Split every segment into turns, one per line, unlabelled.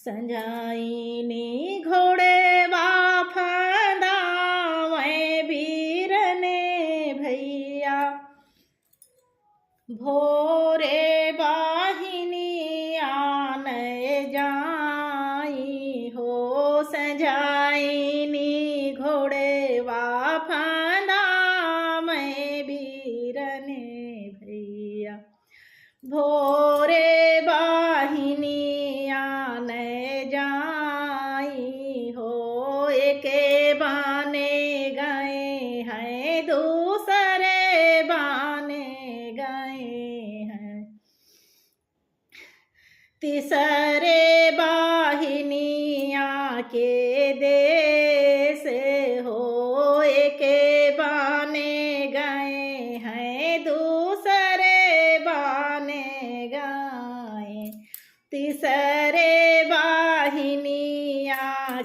संजाईनी घोड़े वाफदा मैं वीर ने भैया भोरे बाहिनी आने जाई हो संजाईनी घोड़े वाफदा मैं वीर ने भैया भोरे बाहिनी आने जाई हो एके बाने गए हैं दूसरे बाने गए हैं तीसरे बाहिनिया के देश हो एके बाने गए हैं दूसरे बाने गए तीसरे बाहिनिया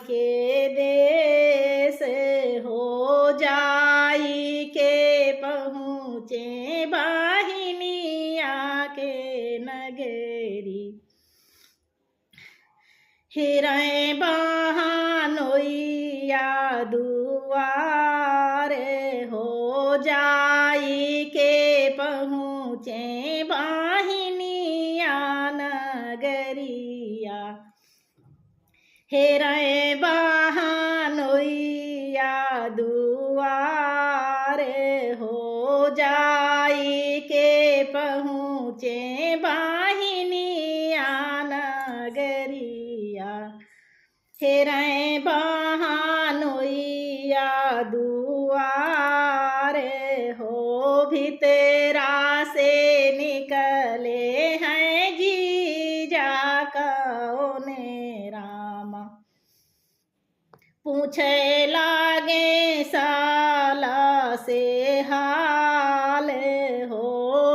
के देश हो जाई के पहुँचे बाहिनिया के नगरी हिरय बहानोइया दुआरे हो जाई के पहुँचे बाहिनिया नगरिया हिरय बहानोइया दुआरे हो जाई के पहुँचे बाहिनिया नगरिया हिरय बहानोइया दुआरे हो भीतरा से निकले हैं जीजा कौने रामा पूछे लागे साला से हाल हो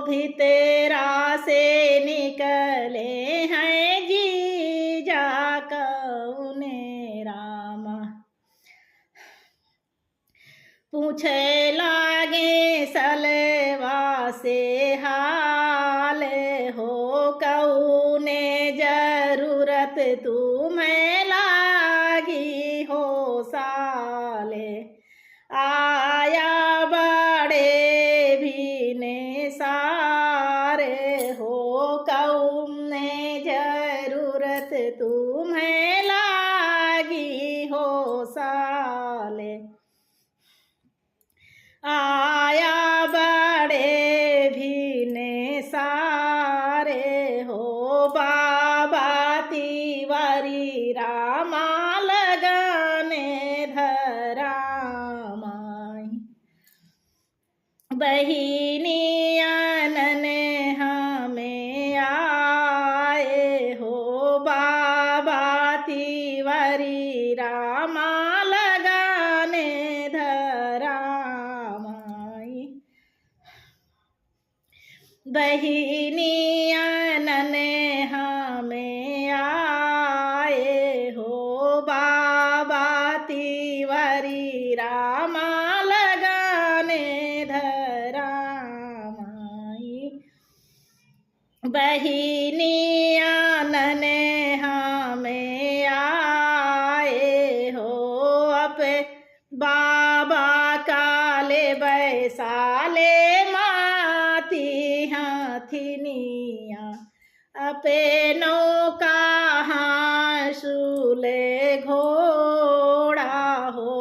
भीतरा से निकले हैं जीजा कौने रामा पूछे लागे सलवा से हाल हो कौने जरूरत तुम्हें लागी हो साले आया बड़े भी ने सारे हो कौने जरूरत तुम्हें लागी हो साले आया बड़े भी ने सारे हो बाबा तिवारी रामा लगाने धरामाई बहिनियन ने हमें आए हो बाबा तिवारी रामा लगाने धरामाई बहिनियन ने हमें आए हो बाबा तिवारी रामा लगाने धरामाई बहिनियन ने हमें आए हो अप बाबा काले बैसाले माती हाथिनिया अपे नौका हासूले घोड़ा हो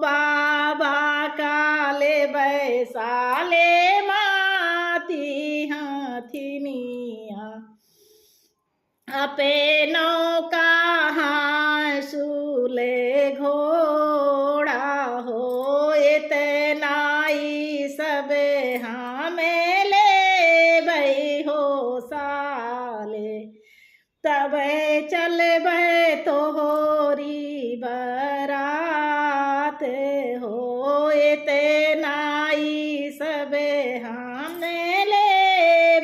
बाबा काले बैसाले माती हाथिनिया अपे नौका हासूले घोड़ा हो इतनाई सब हमें ले भई हो साले तब चल बे तो होरी बरात हो इतनाई सब हमें ले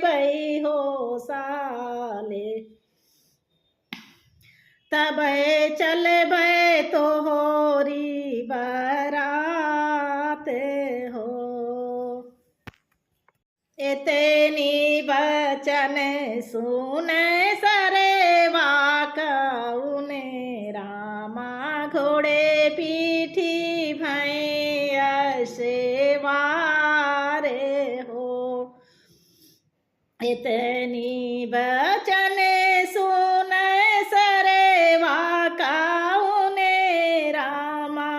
भई हो साले तब चल बे तो होरी बरात हो इतनी बचन सुन सरवा कौने घोड़े पीठी भैया सेवारे हो। इतनी बचन सुन सरवा काउने रामा,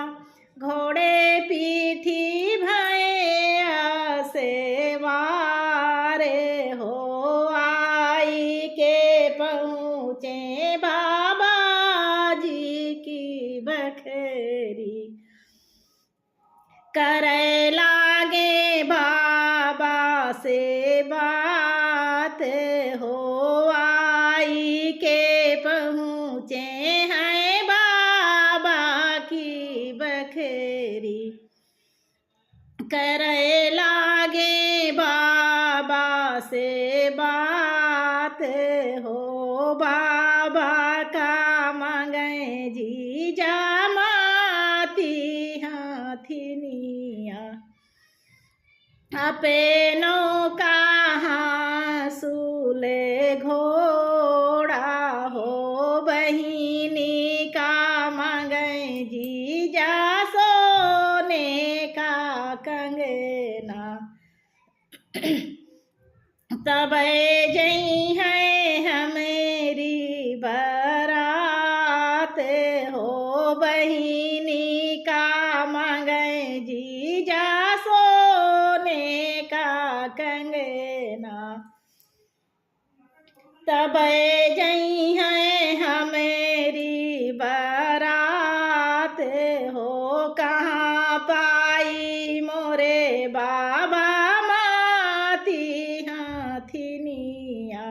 घोड़े पीठी भैया सेवारे हो। आई के पहुँचे बाबा जी की बखरी, करे लागे बाबा से बात हो। आई के पहुँचे हैं बाबा की बखरी, करे लागे बाबा से बात हो। बाबा का मांगे जी जामाती हाथिनिया, अपनों का सूले घोड़ा हो। बहिनी का मांगे जी जा सोने का कंगना, तब जई है हमेरी बारात हो। बहिनी का मांगे जी जा सोने का कंगना, तब जई है हमेरी बारात हो। कहाँ पाई मोरे बाबा माती हाथिनिया,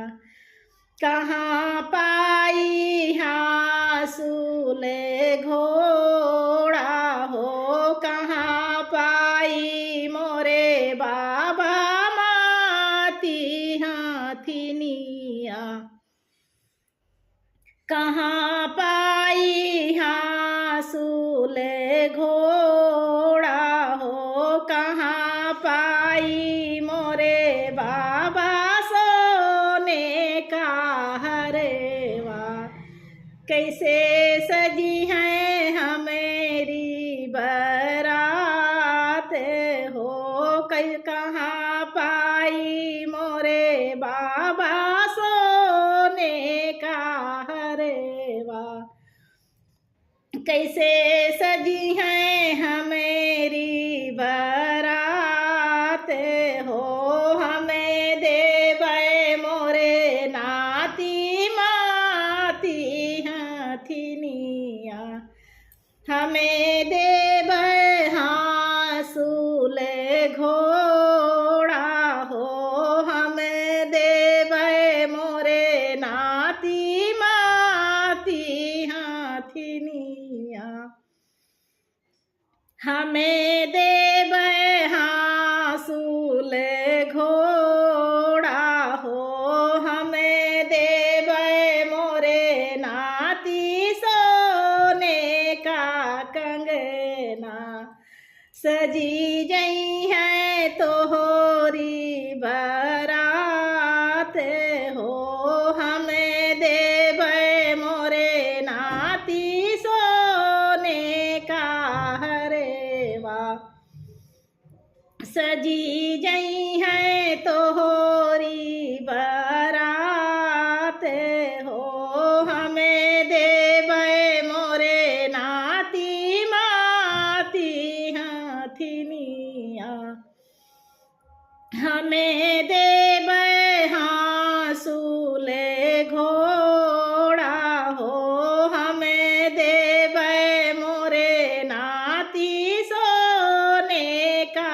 कहाँ पाई हासूले घोड़ा हो। कहाँ पाई मोरे बाबा माती हाथिनिया, कहाँ पाई हासूले घोड़ा हो। कहाँ पाई मोरे बाबा सोने का हरेवा, कैसे सजी है हमेरी बारात हो। कहाँ पाई मोरे बाबा सोने का हरेवा, कैसे सजी है हमेरी बारात हो। हमें देवे मोरे नाती माती हाथिनिया, हमें देवे हासूले घोड़ा हो। हमें देवे मोरे नाती माती हाथिनिया, हमें देवे हासूले घोड़ा हो। हमें देवे मोरे नाती सोने का कंगना, सजी जई है तोहरी बारात हो। हमें देवे मोरे नाती सोने का हरेवा, सजी जई है तोहरी बारात हो। हमें देवे मोरे नाती माती हाथिनिया, हमें देवे हासूले घोड़ा हो। हमें देवे मोरे नाती सोने का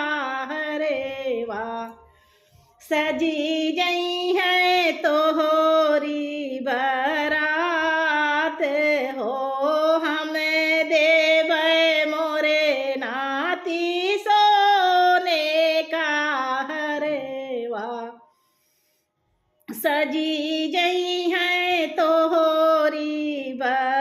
हरेवा, सजी जई है तोहरी बारात हो। हमें देवे मोरे नाती सोने का हरेवा, सजी जई है तोहरी बारात